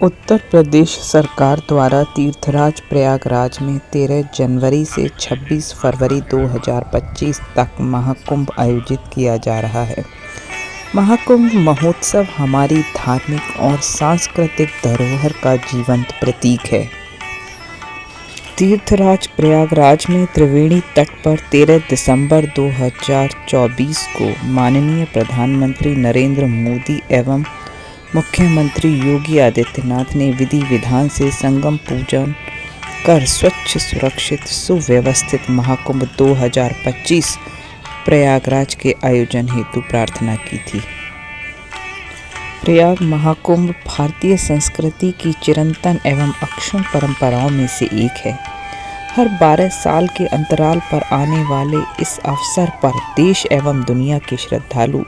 उत्तर प्रदेश सरकार द्वारा तीर्थराज प्रयागराज में 13 जनवरी से 26 फरवरी 2025 तक महाकुंभ आयोजित किया जा रहा है। महाकुंभ महोत्सव हमारी धार्मिक और सांस्कृतिक धरोहर का जीवंत प्रतीक है। तीर्थराज प्रयागराज में त्रिवेणी तट पर 13 दिसंबर 2024 को माननीय प्रधानमंत्री नरेंद्र मोदी एवं मुख्यमंत्री योगी आदित्यनाथ ने विधि विधान से संगम पूजन कर स्वच्छ, सुरक्षित, सुव्यवस्थित महाकुंभ 2025 प्रयागराज के आयोजन हेतु प्रार्थना की थी। प्रयाग महाकुंभ भारतीय संस्कृति की चिरंतन एवं अक्षुण्ण परंपराओं में से एक है। हर 12 साल के अंतराल पर आने वाले इस अवसर पर देश एवं दुनिया के श्रद्धालु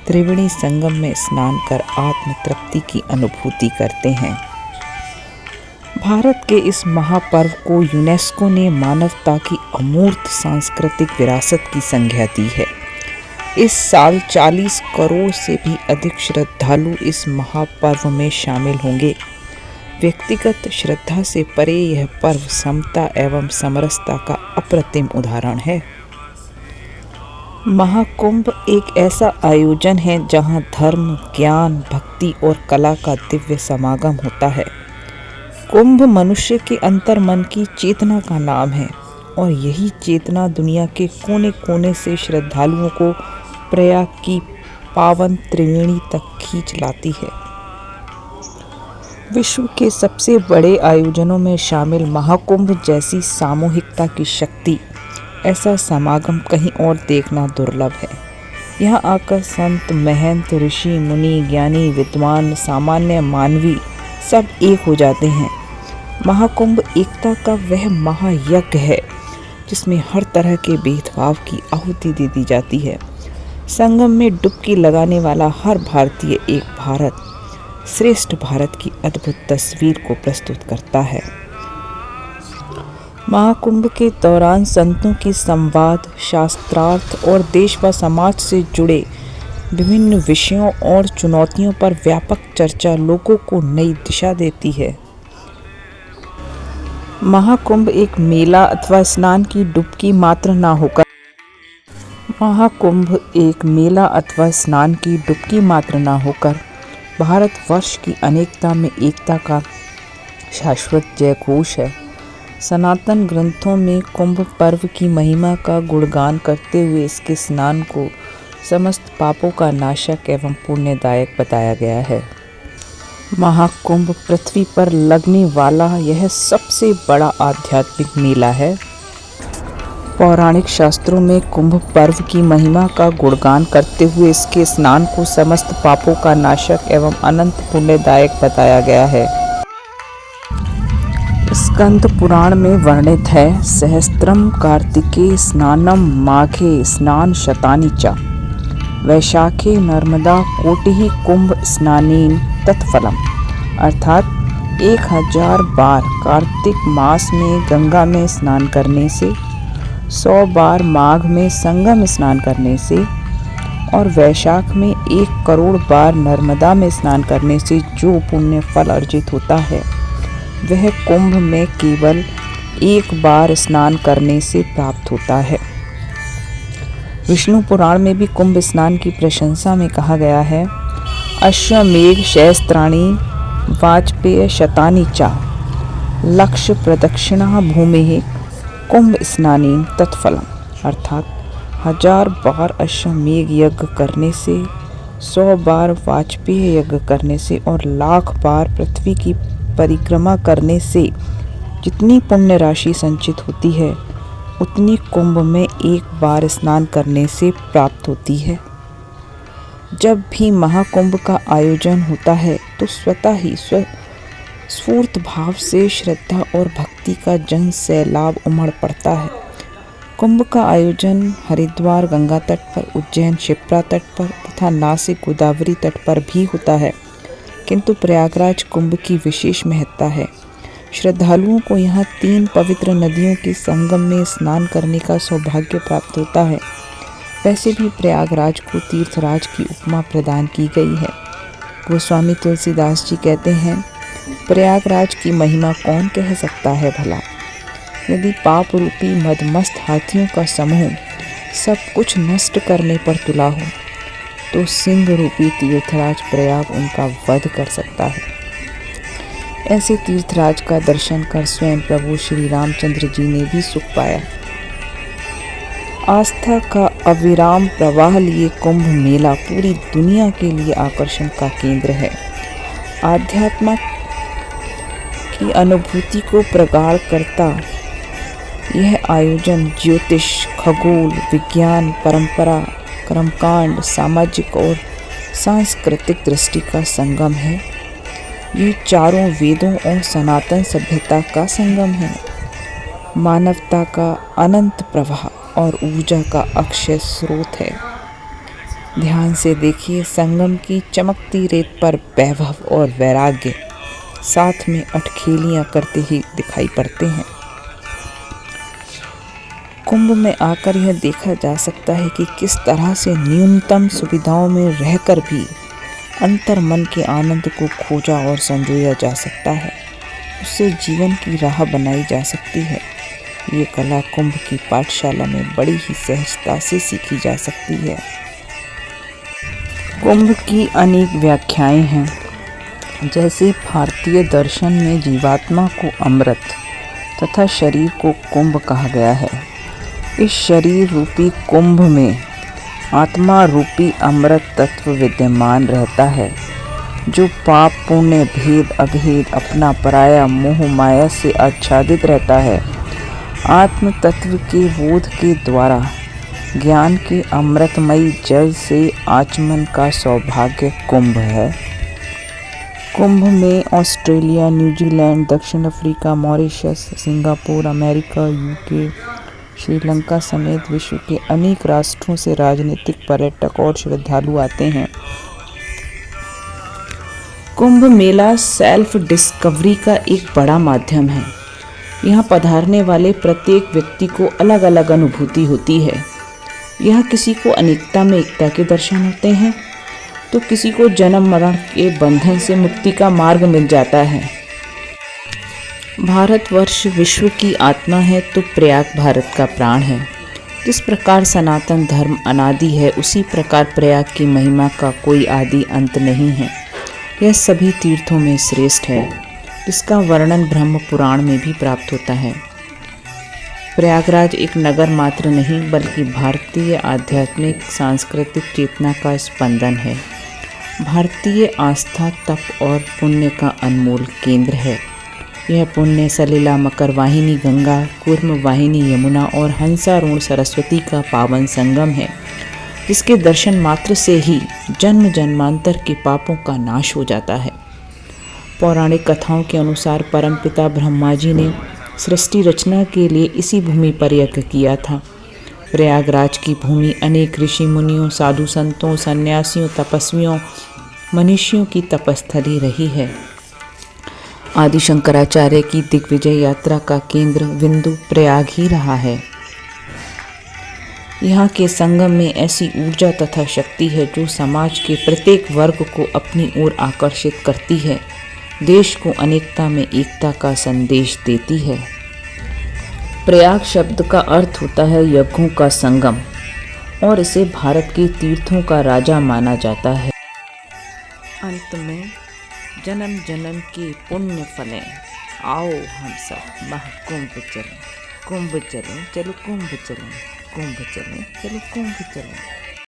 त्रिवेणी संगम में स्नान कर आत्म तृप्ति की अनुभूति करते हैं। भारत के इस महापर्व को यूनेस्को ने मानवता की अमूर्त सांस्कृतिक विरासत की संज्ञा दी है। इस साल 40 करोड़ से भी अधिक श्रद्धालु इस महापर्व में शामिल होंगे। व्यक्तिगत श्रद्धा से परे यह पर्व समता एवं समरसता का अप्रतिम उदाहरण है। महाकुंभ एक ऐसा आयोजन है जहां धर्म, ज्ञान, भक्ति और कला का दिव्य समागम होता है। कुंभ मनुष्य के अंतर्मन की चेतना का नाम है और यही चेतना दुनिया के कोने कोने से श्रद्धालुओं को प्रयाग की पावन त्रिवेणी तक खींच लाती है। विश्व के सबसे बड़े आयोजनों में शामिल महाकुंभ जैसी सामूहिकता की शक्ति, ऐसा समागम कहीं और देखना दुर्लभ है। यहाँ आकर संत, महंत, ऋषि, मुनि, ज्ञानी, विद्वान, सामान्य मानवी सब एक हो जाते हैं। महाकुंभ एकता का वह महायज्ञ है जिसमें हर तरह के भेदभाव की आहुति दे दी जाती है। संगम में डुबकी लगाने वाला हर भारतीय एक भारत, श्रेष्ठ भारत की अद्भुत तस्वीर को प्रस्तुत करता है। महाकुंभ के दौरान संतों की संवाद, शास्त्रार्थ और देश व समाज से जुड़े विभिन्न विषयों और चुनौतियों पर व्यापक चर्चा लोगों को नई दिशा देती है। महाकुंभ एक मेला अथवा स्नान की डुबकी मात्र न होकर भारतवर्ष की अनेकता में एकता का शाश्वत जयघोष है। सनातन ग्रंथों में कुंभ पर्व की महिमा का गुणगान करते हुए इसके स्नान को समस्त पापों का नाशक एवं पुण्यदायक बताया गया है। महाकुंभ पृथ्वी पर लगने वाला यह सबसे बड़ा आध्यात्मिक मेला है। पौराणिक शास्त्रों में कुंभ पर्व की महिमा का गुणगान करते हुए इसके स्नान को समस्त पापों का नाशक एवं अनंत पुण्यदायक बताया गया है। स्कंद पुराण में वर्णित है, सहस्त्रम कार्तिके स्नानम माघे स्नान शतानि च वैशाखे नर्मदा कोटिः कुंभ स्नानेन तत्फलम। अर्थात 1000 बार कार्तिक मास में गंगा में स्नान करने से, 100 बार माघ में संगम स्नान करने से और वैशाख में 1 करोड़ बार नर्मदा में स्नान करने से जो पुण्य फल अर्जित होता है वह कुंभ में केवल 1 बार स्नान करने से प्राप्त होता है। विष्णु पुराण में भी कुंभ स्नान की प्रशंसा में कहा गया है, अश्वमेघ सहस्त्राणि वाजपेय शतानि च लक्ष प्रदक्षिणा भूमेः कुंभ स्नानेन तत्फलम। अर्थात 1000 बार अश्वमेघ यज्ञ करने से, 100 बार वाजपेय यज्ञ करने से और लाख बार पृथ्वी की परिक्रमा करने से जितनी पुण्य राशि संचित होती है उतनी कुंभ में 1 बार स्नान करने से प्राप्त होती है। जब भी महाकुंभ का आयोजन होता है तो स्वतः ही स्फूर्त भाव से श्रद्धा और भक्ति का जन सैलाब उमड़ पड़ता है। कुंभ का आयोजन हरिद्वार गंगा तट पर, उज्जैन शिप्रा तट पर तथा नासिक गोदावरी तट पर भी होता है, किंतु प्रयागराज कुंभ की विशेष महत्ता है। श्रद्धालुओं को यहाँ 3 पवित्र नदियों के संगम में स्नान करने का सौभाग्य प्राप्त होता है। वैसे भी प्रयागराज को तीर्थराज की उपमा प्रदान की गई है। गोस्वामी तुलसीदास जी कहते हैं, प्रयागराज की महिमा कौन कह सकता है भला। यदि पाप रूपी मदमस्त हाथियों का समूह सब कुछ नष्ट करने पर तुला हो तो सिंह रूपी तीर्थराज प्रयाग उनका वध कर सकता है। ऐसे तीर्थराज का दर्शन कर स्वयं प्रभु श्री रामचंद्र जी ने भी सुख पाया। आस्था का अविराम प्रवाह लिए कुंभ मेला पूरी दुनिया के लिए आकर्षण का केंद्र है। आध्यात्म की अनुभूति को प्रगाढ़ करता यह आयोजन ज्योतिष, खगोल विज्ञान, परंपरा, कर्मकांड, सामाजिक और सांस्कृतिक दृष्टि का संगम है। ये चारों वेदों और सनातन सभ्यता का संगम है। मानवता का अनंत प्रवाह और ऊर्जा का अक्षय स्रोत है। ध्यान से देखिए, संगम की चमकती रेत पर वैभव और वैराग्य साथ में अटखेलियां करते ही दिखाई पड़ते हैं। कुंभ में आकर यह देखा जा सकता है कि किस तरह से न्यूनतम सुविधाओं में रहकर भी अंतर मन के आनंद को खोजा और संजोया जा सकता है। उससे जीवन की राह बनाई जा सकती है। ये कला कुंभ की पाठशाला में बड़ी ही सहजता से सीखी जा सकती है। कुंभ की अनेक व्याख्याएं हैं। जैसे भारतीय दर्शन में जीवात्मा को अमृत तथा शरीर को कुंभ कहा गया है। इस शरीर रूपी कुंभ में आत्मा रूपी अमृत तत्व विद्यमान रहता है, जो पाप पुण्य भेद अभेद अपना पराया मोह माया से आच्छादित रहता है। आत्म तत्व के बोध के द्वारा ज्ञान के अमृतमयी जल से आचमन का सौभाग्य कुंभ है। कुंभ में ऑस्ट्रेलिया, न्यूजीलैंड, दक्षिण Africa, Mauritius, Singapore, America, UK, Sri Lanka समेत विश्व के अनेक राष्ट्रों से राजनीतिक, पर्यटक और श्रद्धालु आते हैं। कुंभ मेला सेल्फ डिस्कवरी का एक बड़ा माध्यम है। यहाँ पधारने वाले प्रत्येक व्यक्ति को अलग अलग अनुभूति होती है। यहाँ किसी को अनेकता में एकता के दर्शन होते हैं तो किसी को जन्म मरण के बंधन से मुक्ति का मार्ग मिल जाता है। भारतवर्ष विश्व की आत्मा है तो प्रयाग भारत का प्राण है। जिस प्रकार सनातन धर्म अनादि है, उसी प्रकार प्रयाग की महिमा का कोई आदि अंत नहीं है। यह सभी तीर्थों में श्रेष्ठ है, जिसका वर्णन ब्रह्म पुराण में भी प्राप्त होता है। प्रयागराज एक नगर मात्र नहीं बल्कि भारतीय आध्यात्मिक सांस्कृतिक चेतना का स्पंदन है। भारतीय आस्था, तप और पुण्य का अनमोल केंद्र है। यह पुण्य सलिला मकर वाहिनी गंगा, कूर्म वाहिनी यमुना और हंसारूढ़ सरस्वती का पावन संगम है, जिसके दर्शन मात्र से ही जन्म जन्मांतर के पापों का नाश हो जाता है। पौराणिक कथाओं के अनुसार परमपिता ब्रह्मा जी ने सृष्टि रचना के लिए इसी भूमि पर यज्ञ किया था। प्रयागराज की भूमि अनेक ऋषि मुनियों, साधु संतों, सन्यासियों, तपस्वियों, मनीषियों की तपस्थली रही है। आदि शंकराचार्य की दिग्विजय यात्रा का केंद्र बिंदु प्रयाग ही रहा है। यहाँ के संगम में ऐसी ऊर्जा तथा शक्ति है जो समाज के प्रत्येक वर्ग को अपनी ओर आकर्षित करती है, देश को अनेकता में एकता का संदेश देती है। प्रयाग शब्द का अर्थ होता है यज्ञों का संगम और इसे भारत के तीर्थों का राजा माना जाता है। अंत में जन्म जन्म के पुण्य फलें, आओ हम सब महाकुंभ चलें, कुंभ चलें, चलो कुंभ चलें, कुंभ चलें, चलो कुंभ चलें।